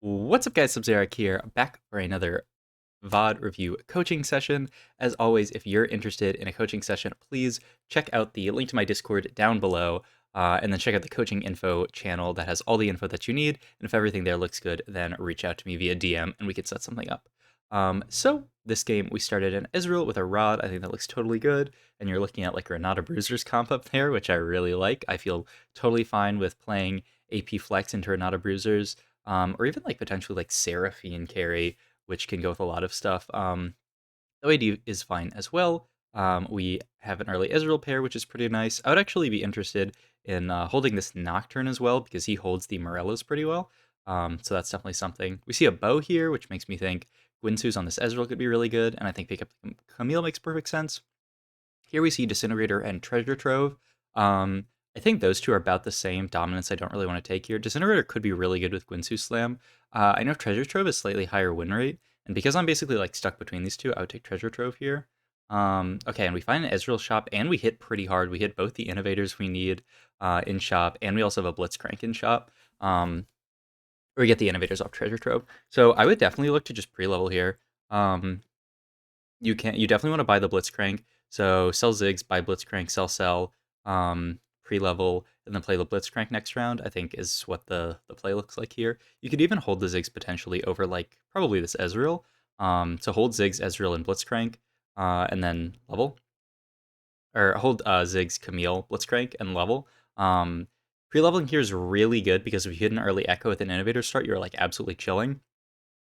What's up, guys? Sub here, back for another VOD review coaching session. As always, if you're interested in a coaching session, please check out the link to my Discord down below, and then check out the coaching info channel that has all the info that you need. And if everything there looks good, then reach out to me via DM and we can set something up. So this game, we started in Israel with a rod. I think that looks totally good. And you're looking at like Renata Bruiser's comp up there, which I really like. I feel totally fine with playing AP Flex into Renata Bruisers, or even like potentially like Seraphine carry, which can go with a lot of stuff. OAD is fine as well. We have an early Ezreal pair, which is pretty nice. I would actually be interested in holding this Nocturne as well, because he holds the Morellos pretty well. So that's definitely something. We see a bow here, which makes me think Guinsoo's on this Ezreal could be really good, and I think pick up Camille makes perfect sense. Here we see Disintegrator and Treasure Trove. I think those two are about the same. Dominance I don't really want to take here. Disintegrator could be really good with Guinsoo Slam. I know Treasure Trove is slightly higher win rate, and because I'm basically like stuck between these two, I would take Treasure Trove here. Okay, and we find an Ezreal shop, and we hit pretty hard. We hit both the innovators we need in shop, and we also have a Blitzcrank in shop. Or we get the innovators off Treasure Trove. So I would definitely look to just pre-level here. You definitely want to buy the Blitzcrank. So sell Ziggs, buy Blitzcrank, sell, pre-level, and then play the Blitzcrank next round, I think is what the play looks like here. You could even hold the Ziggs potentially over like probably this Ezreal. So hold Ziggs, Ezreal, and Blitzcrank, and then level. Or hold Ziggs, Camille, Blitzcrank, and level. Pre-leveling here is really good because if you hit an early Echo with an Innovator start, you're like absolutely chilling,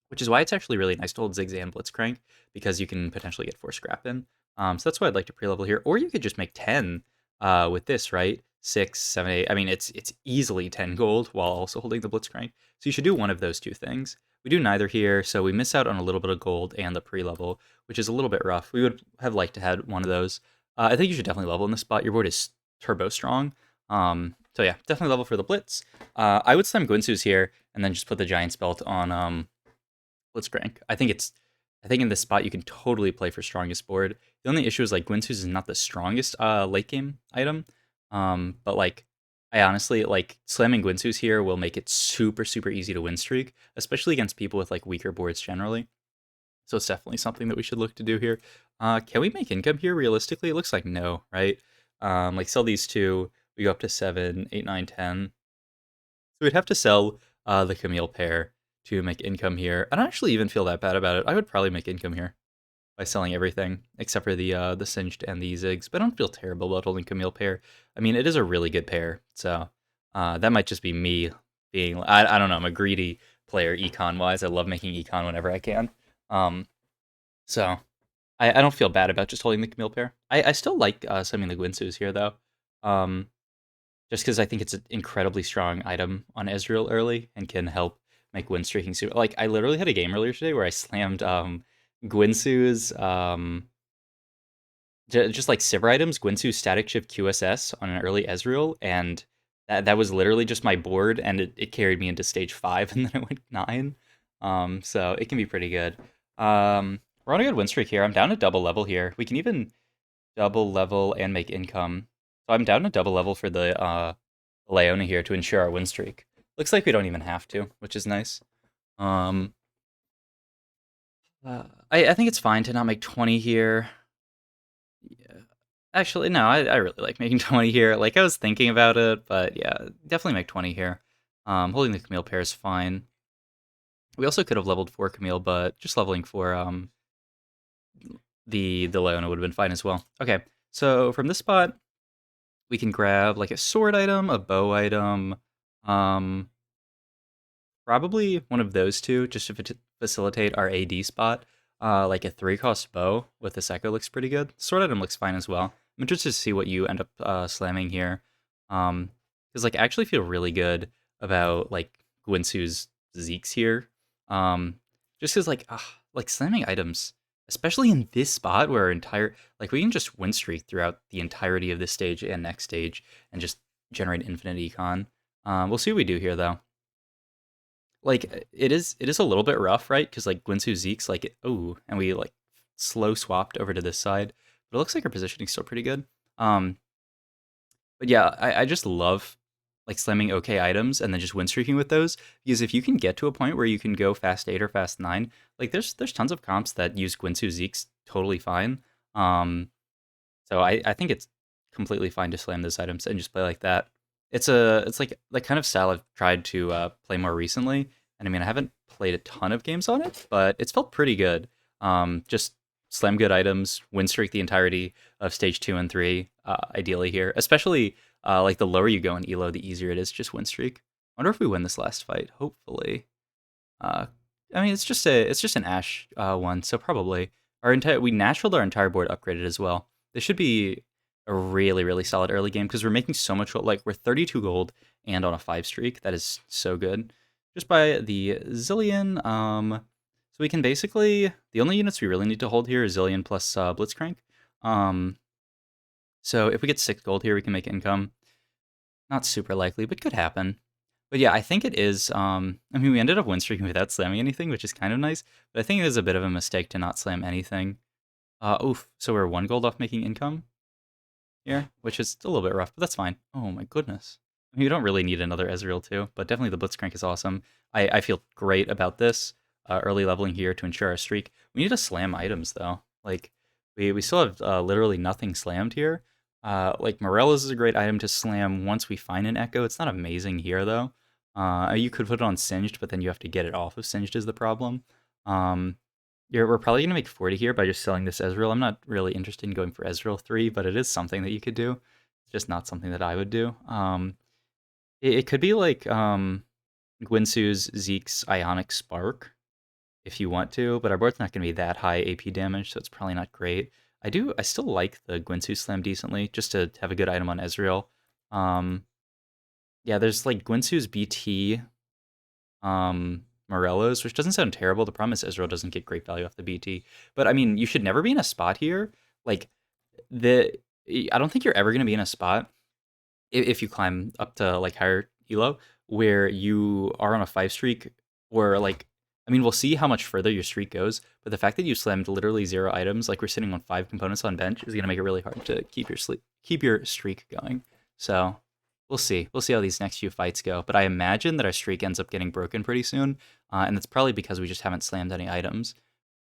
which is why it's actually really nice to hold Ziggs and Blitzcrank, because you can potentially get 4 scrap in. So that's why I'd like to pre-level here. Or you could just make 10 with this, right? 6, 7, 8. I mean, it's easily 10 gold while also holding the Blitzcrank. So you should do one of those two things. We do neither here, so we miss out on a little bit of gold and the pre-level, which is a little bit rough. We would have liked to have one of those. I think you should definitely level in this spot. Your board is turbo strong. So yeah, definitely level for the Blitz. I would slam Guinsoo's here, and then just put the Giant's Belt on Blitzcrank. I think in this spot you can totally play for strongest board. The only issue is like Guinsoo's is not the strongest late game item. But like I honestly like slamming Guinsoo's here will make it super easy to win streak, especially against people with like weaker boards generally. So it's definitely something that we should look to do here. Can we make income here realistically? It looks like no, right? Like sell these two, we go up to 7, 8, 9, 10. So we'd have to sell the Camille pair to make income here. I don't actually even feel that bad about it. I would probably make income here by selling everything except for the Singed and the Ziggs, but I don't feel terrible about holding Camille pair. I mean, it is a really good pair, so that might just be me being, I don't know, I'm a greedy player econ-wise. I love making econ whenever I can. So I don't feel bad about just holding the Camille pair. I still like sending the Guinsoo's here, though. Just because I think it's an incredibly strong item on Ezreal early and can help make win streaking super. Like, I literally had a game earlier today where I slammed Guinsoo's, just like Sivir items, Guinsoo's Static Shift QSS on an early Ezreal, and that was literally just my board, and it carried me into stage 5, and then it went 9. So it can be pretty good. We're on a good win streak here. I'm down to double level here. We can even double level and make income. So I'm down to double level for the Leona here to ensure our win streak. Looks like we don't even have to, which is nice. Um, I think it's fine to not make 20 here. Yeah. Actually, no, I really like making 20 here. Like, I was thinking about it, but yeah, definitely make 20 here. Holding the Camille pair is fine. We also could have leveled for Camille, but just leveling for the Leona would have been fine as well. Okay, so from this spot, we can grab like a sword item, a bow item, probably one of those two, just to facilitate our AD spot. Like a 3-cost bow with this echo looks pretty good. Sword item looks fine as well. I'm interested to see what you end up slamming here. Because like I actually feel really good about like Guinsoo's Zeke's here. Just because like slamming items, especially in this spot where our entire like we can just win streak throughout the entirety of this stage and next stage and just generate infinite econ. We'll see what we do here though. Like it is a little bit rough, right? Because like Guinsoo Zeke's like and we like slow swapped over to this side, but it looks like our positioning's still pretty good. But yeah, I just love like slamming okay items and then just win streaking with those. Because if you can get to a point where you can go fast 8 or fast 9, like there's tons of comps that use Gwinsu Zeeks totally fine. Um, so I think it's completely fine to slam those items and just play like that. It's like kind of style I've tried to play more recently. And I mean I haven't played a ton of games on it, but it's felt pretty good. Just slam good items, win streak the entirety of stage 2 and 3, ideally here. Especially like the lower you go in elo, the easier it is to just win streak. Wonder if we win this last fight. Hopefully. Uh, I mean, it's just an Ash one, so probably we naturaled our entire board upgraded as well. This should be a really solid early game because we're making so much gold. Like we're 32 gold and on a 5 streak. That is so good. Just by the Zillion. So we can basically the only units we really need to hold here is Zillion plus Blitzcrank. So if we get 6 gold here, we can make income. Not super likely, but could happen. But yeah, I think it is. I mean, we ended up win streaking without slamming anything, which is kind of nice. But I think it is a bit of a mistake to not slam anything. Oof. So we're 1 gold off making income here, which is a little bit rough, but that's fine. Oh my goodness. I mean, you don't really need another Ezreal too, but definitely the Blitzcrank is awesome. I feel great about this early leveling here to ensure our streak. We need to slam items though. Like we still have literally nothing slammed here. Like Morello's is a great item to slam once we find an Echo. It's not amazing here though. You could put it on Singed, but then you have to get it off of Singed is the problem. We're probably going to make 40 here by just selling this Ezreal. I'm not really interested in going for Ezreal 3, but it is something that you could do. It's just not something that I would do. It could be like Gwinsu's Zeke's Ionic Spark if you want to, but our board's not going to be that high AP damage, so it's probably not great. I still like the Gwinsu Slam decently, just to have a good item on Ezreal. Yeah, there's like Gwinsu's BT, Morello's, which doesn't sound terrible. The problem is Ezreal doesn't get great value off the BT. But I mean, you should never be in a spot here. Like I don't think you're ever gonna be in a spot if you climb up to like higher elo where you are on a 5 streak or like I mean we'll see how much further your streak goes, but the fact that you slammed literally 0 items, like we're sitting on 5 components on bench, is gonna make it really hard to keep your streak going. So we'll see. We'll see how these next few fights go. But I imagine that our streak ends up getting broken pretty soon, and that's probably because we just haven't slammed any items.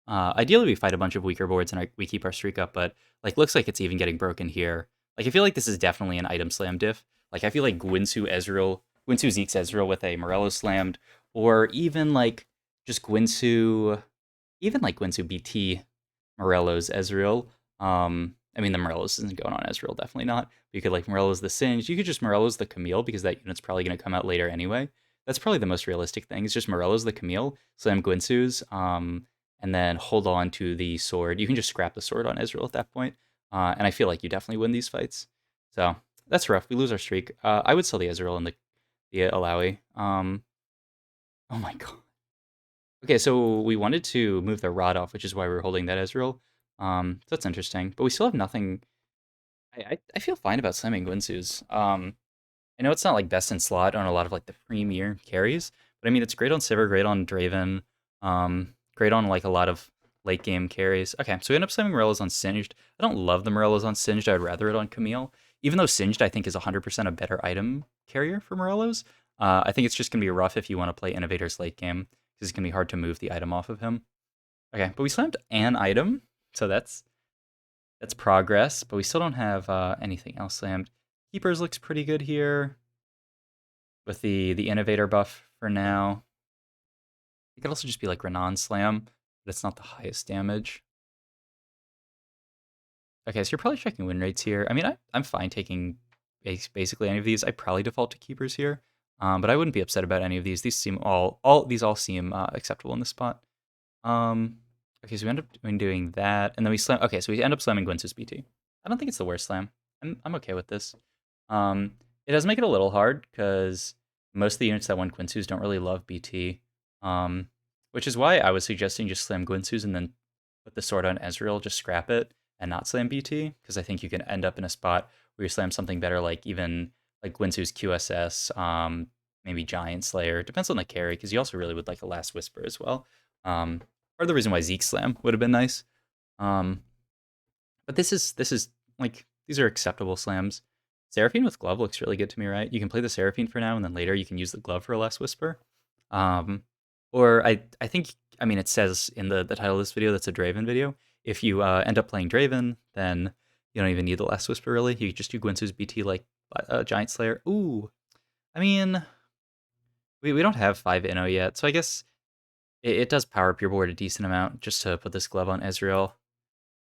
Ideally, we fight a bunch of weaker boards and we keep our streak up, but like looks like it's even getting broken here. Like I feel like this is definitely an item slam diff. Like I feel like Gwinsu Zeke's Ezreal with a Morello slammed, or even like just even like Gwinsu BT Morello's Ezreal. I mean, the Morello's isn't going on Ezreal, definitely not. But you could like Morello's the Singe. You could just Morello's the Camille because that unit's probably going to come out later anyway. That's probably the most realistic thing. It's just Morello's the Camille, slam Gwinsu's, and then hold on to the sword. You can just scrap the sword on Ezreal at that point. And I feel like you definitely win these fights. So that's rough. We lose our streak. I would sell the Ezreal and the Alawi. Oh my god. Okay, so we wanted to move the rod off, which is why we were holding that Ezreal. So that's interesting. But we still have nothing. I feel fine about slamming Gwinsu's. I know it's not like best in slot on a lot of like the premier carries, but I mean it's great on Sivir, great on Draven, great on like a lot of late game carries. Okay, so we end up slamming Morello's on Singed. I don't love the Morello's on Singed. I'd rather it on Camille. Even though Singed I think is 100% a better item carrier for Morello's. I think it's just gonna be rough if you want to play Innovator's late game because it's gonna be hard to move the item off of him. Okay, but we slammed an item, so that's progress, but we still don't have anything else slammed. Keepers looks pretty good here with the Innovator buff for now. It could also just be like Renan Slam, but it's not the highest damage. Okay, so you're probably checking win rates here. I mean, I'm fine taking basically any of these. I probably default to Keepers here, but I wouldn't be upset about any of these. These seem these all seem acceptable in this spot. Okay, so we end up doing that, and then we slam. Okay, so we end up slamming Gwyn's BT. I don't think it's the worst slam. I'm okay with this. It does make it a little hard because most of the units that want Gwinsu's don't really love BT, which is why I was suggesting just slam Gwinsu's and then put the sword on Ezreal, just scrap it and not slam BT, because I think you can end up in a spot where you slam something better, like even like Gwinsu's QSS, maybe Giant Slayer. Depends on the carry, because you also really would like a Last Whisper as well. Part of the reason why Zeke Slam would have been nice. But this is like these are acceptable slams. Seraphine with Glove looks really good to me, right? You can play the Seraphine for now, and then later you can use the Glove for a Last Whisper. Um, or I think, I mean, it says in the title of this video that's a Draven video. If you end up playing Draven, then you don't even need the Last Whisper, really. You just do Gwynsu's BT like Giant Slayer. Ooh, I mean, we don't have 5 Inno yet, so I guess it does power up your board a decent amount just to put this Glove on Ezreal.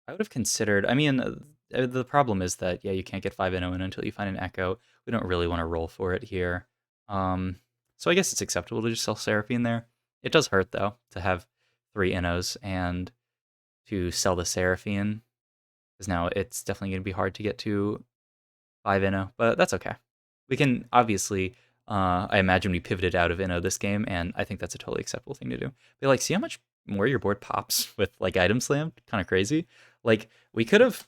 I would have considered. I mean, the problem is that yeah, you can't get 5 Inno in until you find an Echo. We don't really want to roll for it here. Um, so I guess it's acceptable to just sell Seraphine there. It does hurt though to have 3 Innos and to sell the Seraphine, because now it's definitely going to be hard to get to 5 Inno, but that's okay. We can obviously. I imagine we pivoted out of Inno this game, and I think that's a totally acceptable thing to do. But like, see how much more your board pops with like item slam? Kind of crazy. Like we could have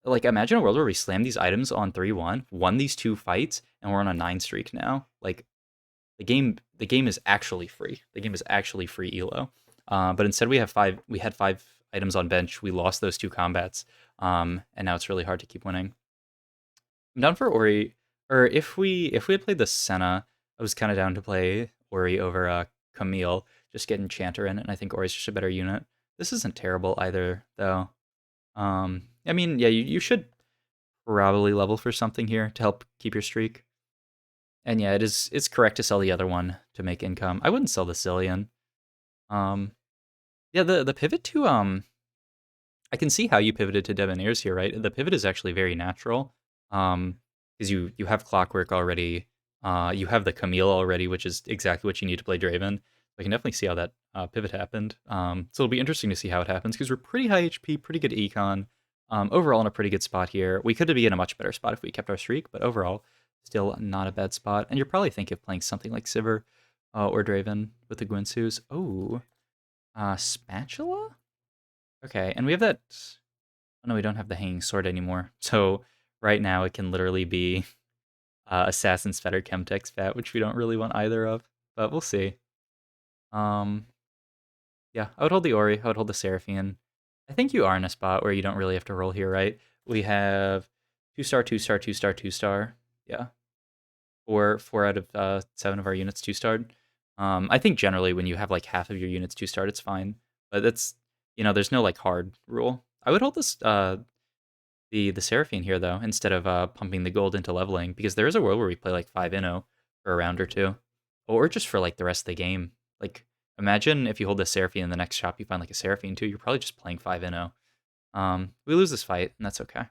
like imagine a world where we slam these items on 3-1, won these 2 fights, and we're on a 9 streak now. Like the game is actually free. The game is actually free elo. But instead we had 5 items on bench. We lost those 2 combats. And now it's really hard to keep winning. I'm down for Ori, or if we had played the Senna, I was kind of down to play Ori over Camille, just get Enchanter in, and I think Ori's just a better unit. This isn't terrible either, though. I mean, yeah, you should probably level for something here to help keep your streak. And yeah, it's correct to sell the other one to make income. I wouldn't sell the Cillian. Um, yeah, the pivot to I can see how you pivoted to Debonair's here, right? The pivot is actually very natural. Because you have Clockwork already. You have the Camille already, which is exactly what you need to play Draven. I can definitely see how that pivot happened. So it'll be interesting to see how it happens because we're pretty high HP, pretty good econ. Overall in a pretty good spot here. We could be in a much better spot if we kept our streak, but overall, still not a bad spot. And you're probably thinking of playing something like Sivir or Draven with the Gwynsus. Oh, Spatula? Okay, and we have that. Oh no, we don't have the hanging sword anymore. So right now it can literally be Assassin's Fetter Chemtex Fat, which we don't really want either of, but we'll see. Um, yeah, I would hold the Ori, I would hold the Seraphine. I think you are in a spot where you don't really have to roll here, right? We have 2-star, 2-star, 2-star, 2-star. Yeah, four out of 7 of our units 2-starred. I think generally when you have like half of your units 2-starred, it's fine, but that's there's no like hard rule. I would hold this the Seraphine here though, instead of pumping the gold into leveling, because there is a world where we play like 5 Inno for a round or two, or just for like the rest of the game. Like imagine if you hold the Seraphine in the next shop, you find like a Seraphine too. You're probably just playing 5 Inno. We lose this fight, and that's okay.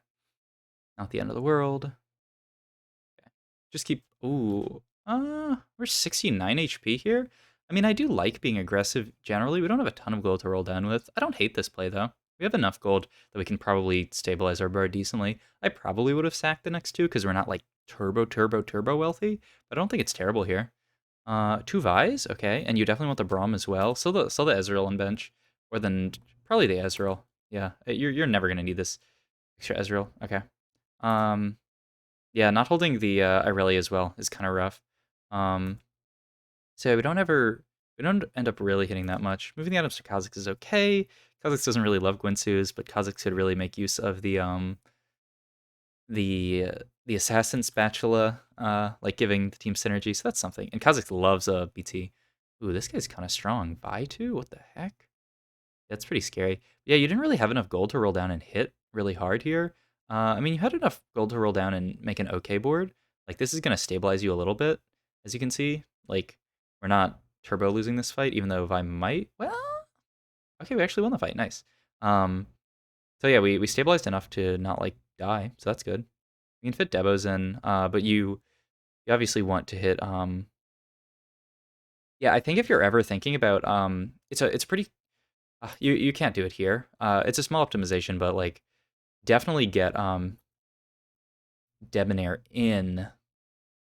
Not the end of the world. Okay. Just keep. Ooh, we're 69 HP here. I mean, I do like being aggressive generally. We don't have a ton of gold to roll down with. I don't hate this play though. We have enough gold that we can probably stabilize our board decently. I probably would have sacked the next 2 because we're not like turbo wealthy, but I don't think it's terrible here. 2 Vise, okay, and you definitely want the Braum as well. Sell the Ezreal on bench, or then probably the Ezreal. Yeah, you're never gonna need this extra Ezreal. Okay. Um, yeah, not holding the Irelia as well is kind of rough. Um, so we don't end up really hitting that much. Moving the items to Kha'Zix is okay. Kha'Zix doesn't really love Gwynsu's, but Kha'Zix could really make use of the assassin spatula, like giving the team synergy. So that's something. And Kha'Zix loves a BT. Ooh, this guy's kind of strong. Buy two? What the heck? That's pretty scary. Yeah, you didn't really have enough gold to roll down and hit really hard here. I mean, you had enough gold to roll down and make an okay board. Like, this is going to stabilize you a little bit, as you can see. Like, we're not turbo losing this fight, even though if I might... Well, okay, we actually won the fight. Nice. So yeah, we stabilized enough to not, like, die, so that's good. You can fit Debos in, but you obviously want to hit... Yeah, I think if you're ever thinking about... it's pretty... you can't do it here. It's a small optimization, but, like, definitely get Debonair in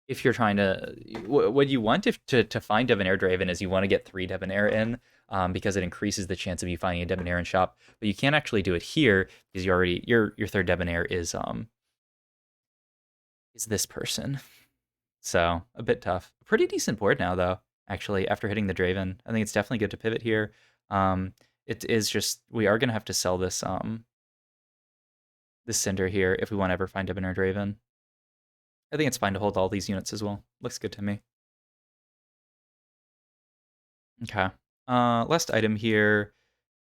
if you're trying to. What you want to find Debonair Draven is you want to get 3 Debonair in, because it increases the chance of you finding a Debonair in shop. But you can't actually do it here because you already your third Debonair is this person. So a bit tough. Pretty decent board now though. Actually, after hitting the Draven, I think it's definitely good to pivot here. It is just we are gonna have to sell this Cinder here if we want to ever find Debonair Draven. I think it's fine to hold all these units as well. Looks good to me. Okay. Last item here,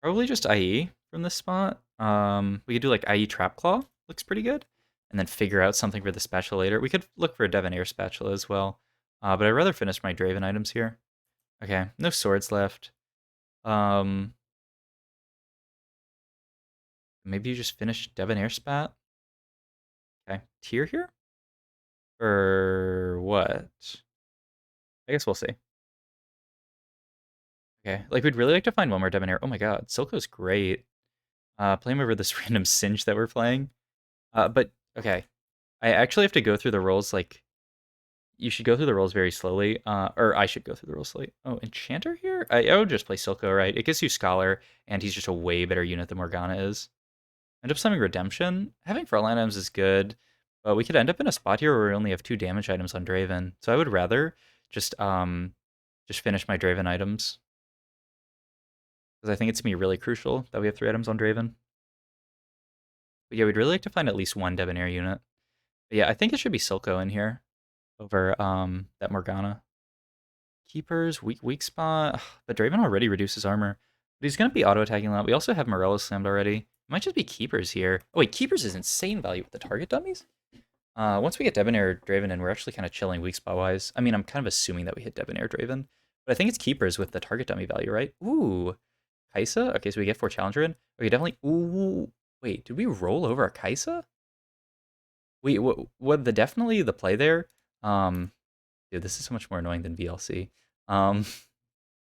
probably just IE from this spot. We could do like IE Trap Claw. Looks pretty good. And then figure out something for the spatula later. We could look for a Debonair spatula as well. But I'd rather finish my Draven items here. Okay, no swords left. Maybe you just finish Debonair spat. Okay, tier here? Or what? I guess we'll see. Okay, like we'd really like to find one more Debonair. Oh my god, Silco's great. Play him over this random Singe that we're playing. But okay, I actually have to go through the rolls like you should go through the rolls very slowly. Or I should go through the rolls slowly. Oh, Enchanter here? I would just play Silco, right? It gives you Scholar, and he's just a way better unit than Morgana is. End up summoning Redemption. Having frontline items is good, but we could end up in a spot here where we only have 2 damage items on Draven. So I would rather just finish my Draven items. Because I think it's going to be really crucial that we have 3 items on Draven. But yeah, we'd really like to find at least one Debonair unit. But yeah, I think it should be Silco in here over that Morgana. Keepers, weak spot. But Draven already reduces armor. But he's going to be auto-attacking a lot. We also have Morello slammed already. It might just be Keepers here. Oh wait, Keepers is insane value with the target dummies? Once we get Debonair Draven in, we're actually kind of chilling weak spot-wise. I mean, I'm kind of assuming that we hit Debonair Draven. But I think it's Keepers with the target dummy value, right? Ooh, Kaisa? Okay, so we get 4 Challenger in. Okay, definitely. Ooh, wait, did we roll over a Kaisa? Wait, what definitely the play there? Dude, this is so much more annoying than VLC. Um,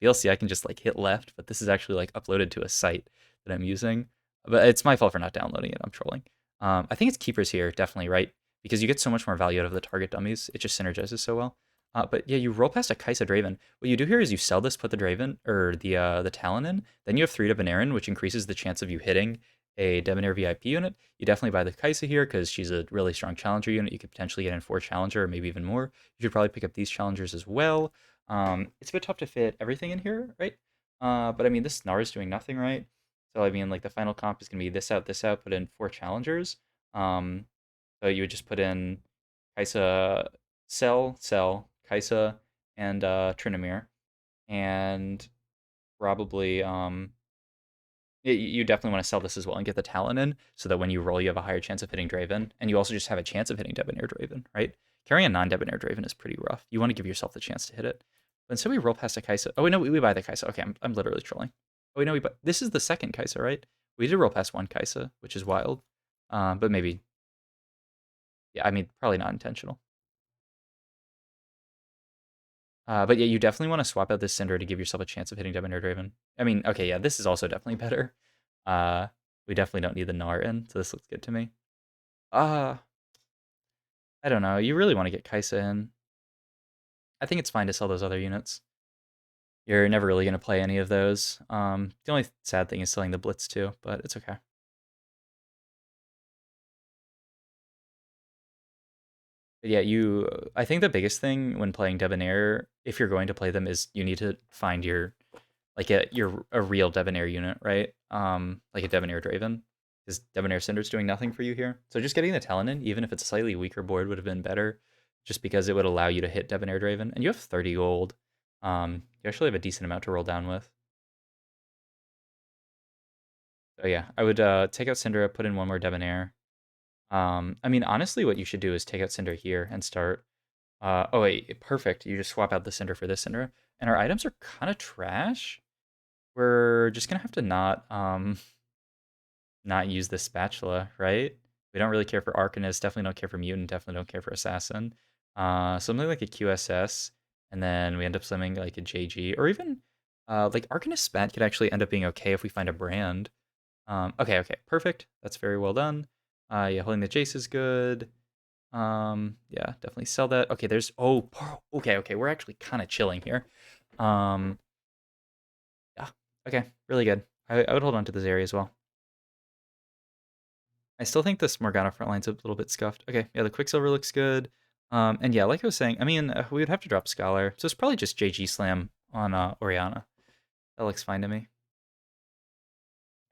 VLC I can just like hit left, but this is actually like uploaded to a site that I'm using. But it's my fault for not downloading it. I'm trolling. I think it's Keepers here, definitely, right? Because you get so much more value out of the target dummies. It just synergizes so well. But yeah, you roll past a Kaisa Draven. What you do here is you sell this, put the Draven or the Talon in. Then you have 3 Debonair, which increases the chance of you hitting a Debonair VIP unit. You definitely buy the Kaisa here because she's a really strong challenger unit. You could potentially get in 4 challenger or maybe even more. You should probably pick up these challengers as well. It's a bit tough to fit everything in here, right? But I mean, this Gnar is doing nothing, right? So I mean, like the final comp is gonna be this out, put in 4 challengers. Um, so you would just put in Kaisa, Kaisa, and Trinomir, and probably you definitely want to sell this as well and get the Talon in so that when you roll, you have a higher chance of hitting Draven, and you also just have a chance of hitting Debonair Draven, right? Carrying a non-Debonair Draven is pretty rough. You want to give yourself the chance to hit it. But instead we roll past a Kaisa. Oh, wait, no, we buy the Kaisa. Okay, I'm literally trolling. Oh, wait, no, this is the second Kaisa, right? We did roll past one Kaisa, which is wild. But maybe, yeah, I mean, probably not intentional. But yeah, you definitely want to swap out this Cinder to give yourself a chance of hitting Debonair Draven. I mean, okay, yeah, this is also definitely better. Uh, we definitely don't need the Gnar in, so this looks good to me. Uh, I don't know. You really want to get Kaisa in. I think it's fine to sell those other units. You're never really going to play any of those. The only sad thing is selling the Blitz too, but it's okay. But yeah, I think the biggest thing when playing Debonair, if you're going to play them, is you need to find your a real Debonair unit, right? Like a Debonair Draven, because Debonair Cinder's doing nothing for you here. So just getting the Talon in, even if it's a slightly weaker board, would have been better, just because it would allow you to hit Debonair Draven, and you have 30 gold. You actually have a decent amount to roll down with. So yeah, I would take out Cinder, put in one more Debonair. I mean, honestly, what you should do is take out Cinder here and start. Oh wait, perfect. You just swap out the Cinder for this Cinder, and our items are kind of trash. We're just gonna have to not use the spatula, right? We don't really care for Arcanist, definitely don't care for Mutant, definitely don't care for Assassin. Something like a QSS, and then we end up swimming like a JG, or even like Arcanist Spat could actually end up being okay if we find a brand. Okay, perfect. That's very well done. Yeah, holding the Jace is good. Yeah, definitely sell that. Okay, okay, we're actually kind of chilling here. Yeah, okay, really good. I would hold on to this area as well. I still think this Morgana front line's a little bit scuffed. Okay, yeah, the Quicksilver looks good. And yeah, like I was saying, I mean, we would have to drop Scholar, so it's probably just JG Slam on Oriana. That looks fine to me.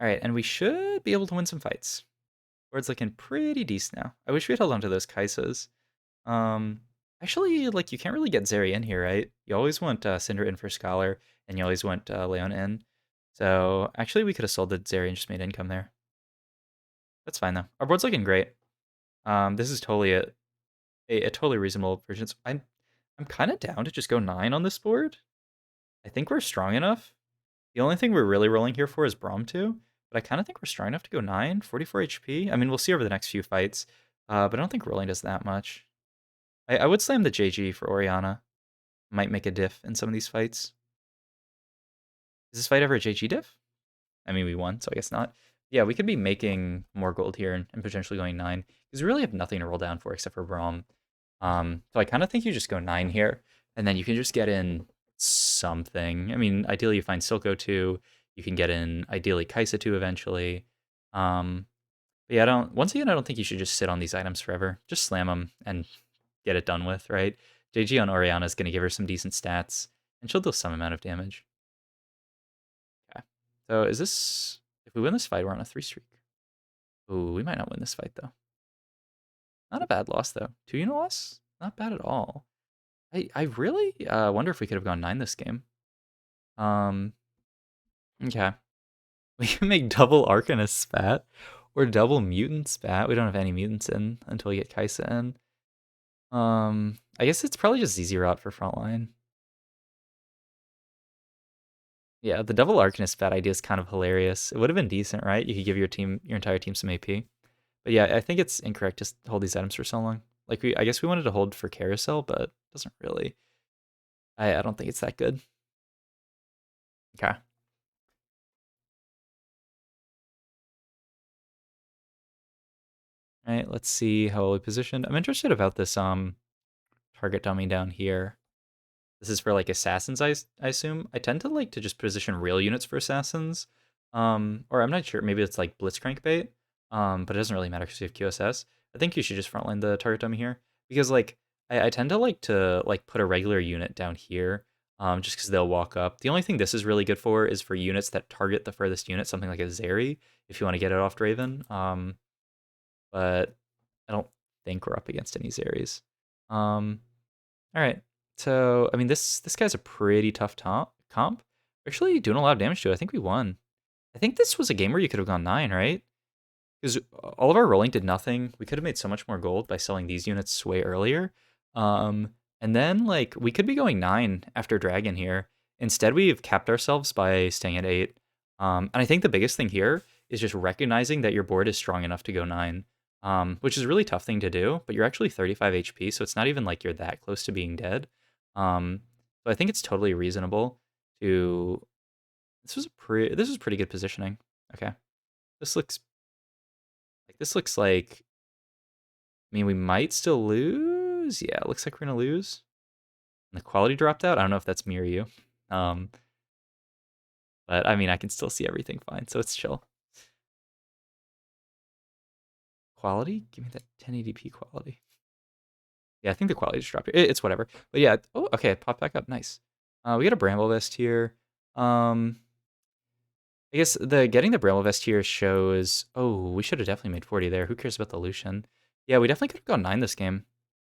All right, and we should be able to win some fights. Board's looking pretty decent now. I wish we had held on to those Kaisas. Actually, like, you can't really get Zeri in here, right? You always want Cinder in for Scholar, and you always want Leon in. So, actually, we could have sold the Zeri and just made income there. That's fine, though. Our board's looking great. This is totally a totally reasonable version. I'm kind of down to just go 9 on this board. I think we're strong enough. The only thing we're really rolling here for is Braum 2, but I kind of think we're strong enough to go 9, 44 HP. I mean, we'll see over the next few fights, but I don't think rolling does that much. I would slam the JG for Oriana. Might make a diff in some of these fights. Is this fight ever a JG diff? I mean, we won, so I guess not. Yeah, we could be making more gold here and potentially going 9, because we really have nothing to roll down for except for Braum. So I kind of think you just go 9 here, and then you can just get in something. I mean, ideally you find Silco 2, you can get in, ideally, Kaisa 2 eventually. But yeah, once again, I don't think you should just sit on these items forever. Just slam them and get it done with, right? JG on Oriana is going to give her some decent stats, and she'll deal some amount of damage. Okay. So is this... If we win this fight, we're on a 3 streak. Ooh, we might not win this fight, though. Not a bad loss, though. 2-unit loss? Not bad at all. I really wonder if we could have gone 9 this game. Okay. We can make double Arcanist spat or double mutant spat. We don't have any mutants in until we get Kaisa in. I guess it's probably just easy route for frontline. Yeah, the double Arcanist spat idea is kind of hilarious. It would have been decent, right? You could give your entire team some AP. But yeah, I think it's incorrect to hold these items for so long. Like I guess we wanted to hold for Carousel, but it doesn't really. I don't think it's that good. Okay. All right, let's see how we positioned. I'm interested about this target dummy down here. This is for like assassins, I assume. I tend to like to just position real units for assassins. Or I'm not sure, maybe it's like Blitzcrank bait. But it doesn't really matter because you have QSS. I think you should just frontline the target dummy here. Because like I tend to like put a regular unit down here. Just because they'll walk up. The only thing this is really good for is for units that target the furthest unit, something like a Zeri, if you want to get it off Draven. But I don't think we're up against any Zeris. All right. So, I mean, this guy's a pretty tough comp. Actually, doing a lot of damage to it. I think we won. I think this was a game where you could have gone 9, right? Because all of our rolling did nothing. We could have made so much more gold by selling these units way earlier. And then, like, we could be going 9 after Dragon here. Instead, we've capped ourselves by staying at 8. And I think the biggest thing here is just recognizing that your board is strong enough to go 9. Which is a really tough thing to do, but you're actually 35 HP, so it's not even like you're that close to being dead. So I think it's totally reasonable to... This was pretty good positioning. Okay. This looks like... I mean, we might still lose. Yeah, it looks like we're going to lose. And the quality dropped out. I don't know if that's me or you. But I mean, I can still see everything fine, so it's chill. Quality? Give me that 1080p quality. Yeah, I think the quality just dropped. It's whatever. But yeah, oh, okay, it popped back up. Nice. We got a Bramble Vest here. I guess getting the Bramble Vest here shows... Oh, we should have definitely made 40 there. Who cares about the Lucian? Yeah, we definitely could have gone 9 this game.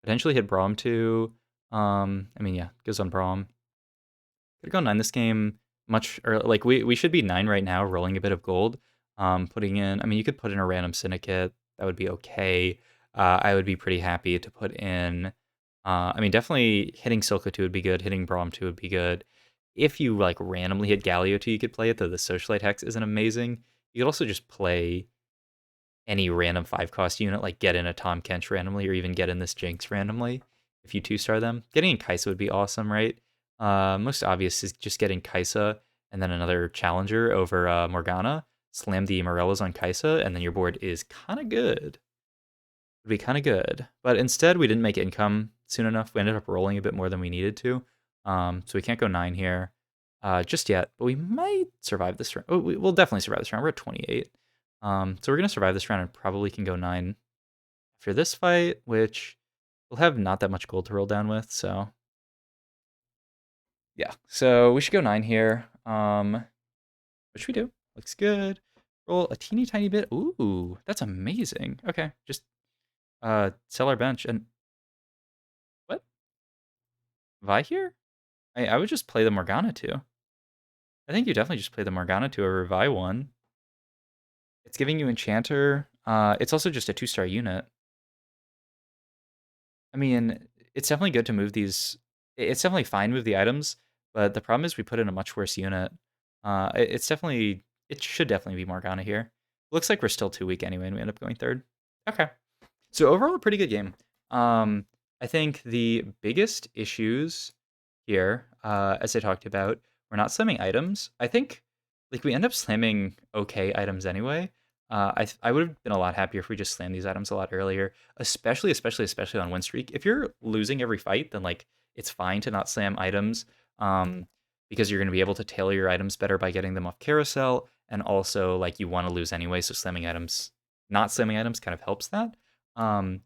Potentially hit Braum too. I mean, yeah, goes on Braum. Could have gone 9 this game much early. Like, we should be 9 right now, rolling a bit of gold. Putting in... I mean, you could put in a random Syndicate. That would be okay. I would be pretty happy to put in... I mean, definitely hitting Silco 2 would be good. Hitting Braum 2 would be good. If you, like, randomly hit Galio 2, you could play it, though the Socialite Hex isn't amazing. You could also just play any random 5-cost unit, like get in a Tom Kench randomly, or even get in this Jinx randomly, if you 2-star them. Getting in Kaisa would be awesome, right? Most obvious is just getting Kaisa, and then another Challenger over Morgana. Slam the Morellas on Kaisa, and then your board is kind of good. Would be kind of good. But instead, we didn't make income soon enough. We ended up rolling a bit more than we needed to. So we can't go 9 here just yet. But we might survive this round. Oh, we'll definitely survive this round. We're at 28. So we're going to survive this round and probably can go 9 after this fight, which we'll have not that much gold to roll down with. So yeah. So we should go 9 here. What should we do? Looks good. Roll a teeny tiny bit. Ooh, that's amazing. Okay, just sell our bench. And Vi here? I would just play the Morgana 2. I think you definitely just play the Morgana 2 over Vi 1. It's giving you Enchanter. It's also just a 2-star unit. I mean, it's definitely good to move these. It's definitely fine to move the items, but the problem is we put in a much worse unit. It's definitely. It should definitely be Morgana here. Looks like we're still too weak anyway, and we end up going third. Okay. So overall, a pretty good game. I think the biggest issues here, as I talked about, we're not slamming items. I think like we end up slamming okay items anyway. I would have been a lot happier if we just slammed these items a lot earlier, especially on win streak. If you're losing every fight, then like it's fine to not slam items, because you're going to be able to tailor your items better by getting them off carousel, and also like you want to lose anyway, so slamming items, not slamming items, kind of helps that. Um,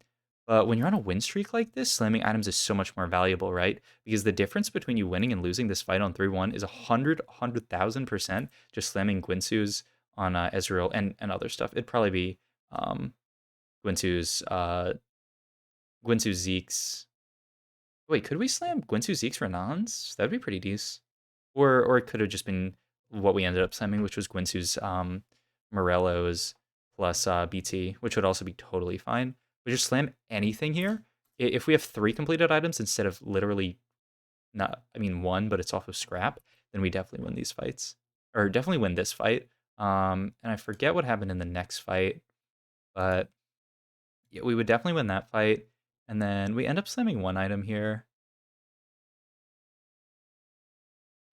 but when you're on a win streak like this, slamming items is so much more valuable, right? Because the difference between you winning and losing this fight on 3-1 is 100,000% just slamming Guinsu's on Ezreal and other stuff. It'd probably be um, Guinsu's, Guinsu Zeke's. Wait, could we slam Guinsu Zeke's Renans? That'd be pretty decent. Or it could have just been what we ended up slamming, which was Guinsu's Morello's plus BT, which would also be totally fine. We just slam anything here. If we have 3 completed items instead of literally not, I mean, 1, but it's off of scrap, then we definitely win these fights. Or definitely win this fight. And I forget what happened in the next fight, but yeah, we would definitely win that fight. And then we end up slamming 1 item here.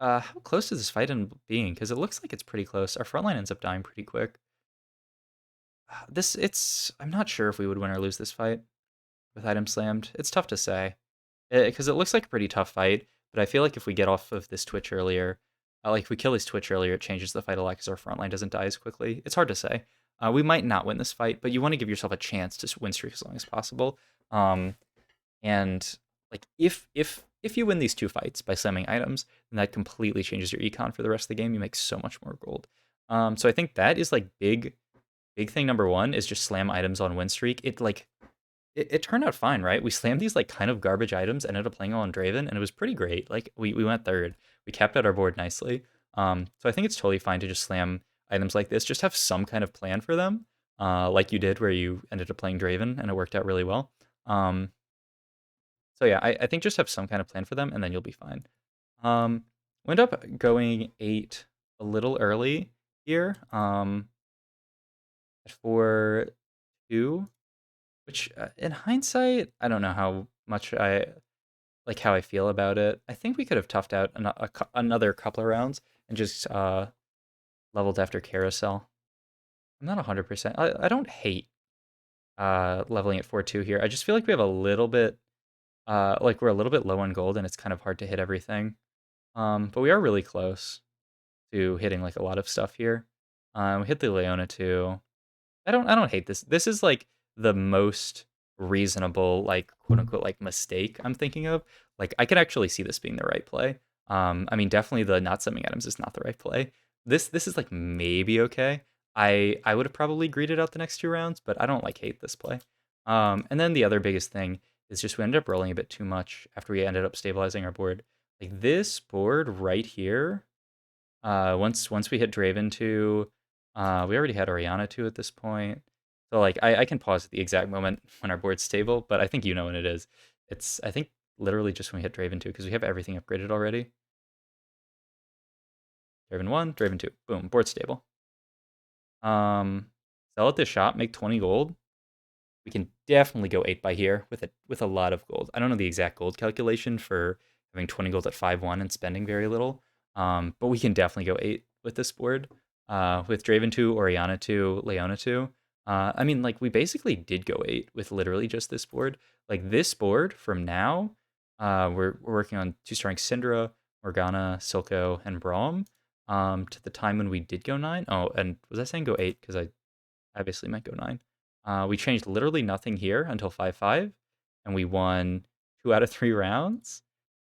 How close is this fight end up being? Because it looks like it's pretty close. Our front line ends up dying pretty quick. I'm not sure if we would win or lose this fight with item slammed. It's tough to say. Because it looks like a pretty tough fight, but I feel like if we get off of this Twitch earlier, like if we kill this Twitch earlier, it changes the fight a lot because our front line doesn't die as quickly. It's hard to say. We might not win this fight, but you want to give yourself a chance to win streak as long as possible. And like if you win these 2 fights by slamming items, then that completely changes your econ for the rest of the game. You make so much more gold. So I think that is like big thing number 1 is just slam items on win streak. It turned out fine, right? We slammed these like kind of garbage items, ended up playing all on Draven, and it was pretty great. Like we went third. We capped out our board nicely. So I think it's totally fine to just slam items like this. Just have some kind of plan for them, like you did where you ended up playing Draven and it worked out really well. So yeah, I think just have some kind of plan for them and then you'll be fine. We end up going 8 a little early here, at 4-2. Which, in hindsight, I don't know how much how I feel about it. I think we could have toughed out another couple of rounds and just leveled after carousel. I'm not 100%. I don't hate leveling at 4-2 here. I just feel like we have a little bit, like we're a little bit low on gold and it's kind of hard to hit everything. But we are really close to hitting like a lot of stuff here. We hit the Leona too. I don't hate this. This is like the most reasonable, like quote unquote, like mistake I'm thinking of. Like I could actually see this being the right play. I mean, definitely the not sending items is not the right play. This is like maybe okay. I would have probably greeted out the next 2 rounds, but I don't like hate this play. And then the other biggest thing is just we ended up rolling a bit too much after we ended up stabilizing our board. Like this board right here, once we hit Draven 2, we already had Oriana 2 at this point. So like I can pause at the exact moment when our board's stable, but I think you know when it is. It's I think literally just when we hit Draven 2 because we have everything upgraded already. Draven 1, Draven 2. Boom, board stable. Sell at this shop, make 20 gold. We can definitely go 8 by here with a lot of gold. I don't know the exact gold calculation for having 20 gold at 5-1 and spending very little. But we can definitely go 8 with this board. With Draven 2, Oriana 2, Leona 2. I mean, like, we basically did go 8 with literally just this board. Like, this board from now, we're working on 2-starring Syndra, Morgana, Silco, and Braum. To the time when we did go 9. Oh, and was I saying go 8? Because I obviously meant go 9. We changed literally nothing here until 5-5, and we won 2 out of 3 rounds.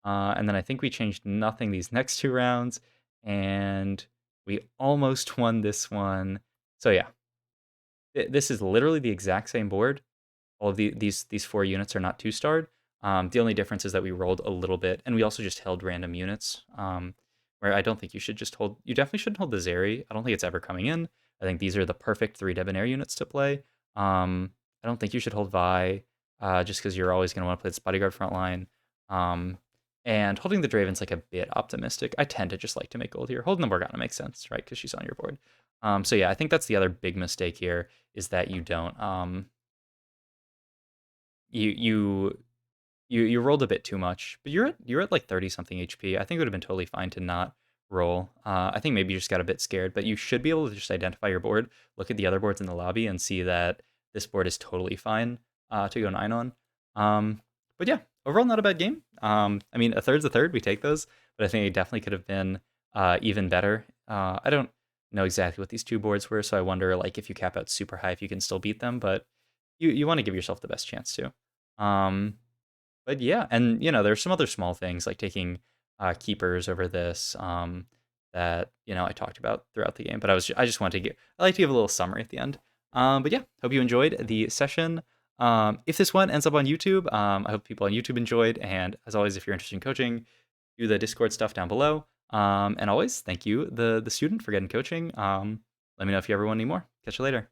And then I think we changed nothing these next 2 rounds, and we almost won this one. So yeah, this is literally the exact same board. All of these 4 units are not 2-starred. The only difference is that we rolled a little bit, and we also just held random units. Where I don't think you should just hold. You definitely shouldn't hold the Zeri. I don't think it's ever coming in. I think these are the perfect 3 Debonair units to play. I don't think you should hold Vi, just because you're always going to want to play this bodyguard front line. Um, and holding the Draven's like a bit optimistic. I tend to just like to make gold here. Holding the Morgana makes sense, right? Because she's on your board. So yeah, I think that's the other big mistake here is that you don't you you you rolled a bit too much, but you're at like 30 something HP. I think it would have been totally fine to not roll. I think maybe you just got a bit scared, but you should be able to just identify your board, look at the other boards in the lobby, and see that this board is totally fine to go 9 on. But yeah, overall not a bad game. I mean, a third's a third. We take those, but I think it definitely could have been even better. I don't know exactly what these 2 boards were, so I wonder like if you cap out super high if you can still beat them, but you want to give yourself the best chance to. Um, but yeah, and there's some other small things like taking keepers over this that I talked about throughout the game. But I just wanted to I like to give a little summary at the end. But yeah, hope you enjoyed the session. If this one ends up on YouTube, I hope people on YouTube enjoyed. And as always, if you're interested in coaching, do the Discord stuff down below. And always, thank you, the student, for getting coaching. Let me know if you ever want any more. Catch you later.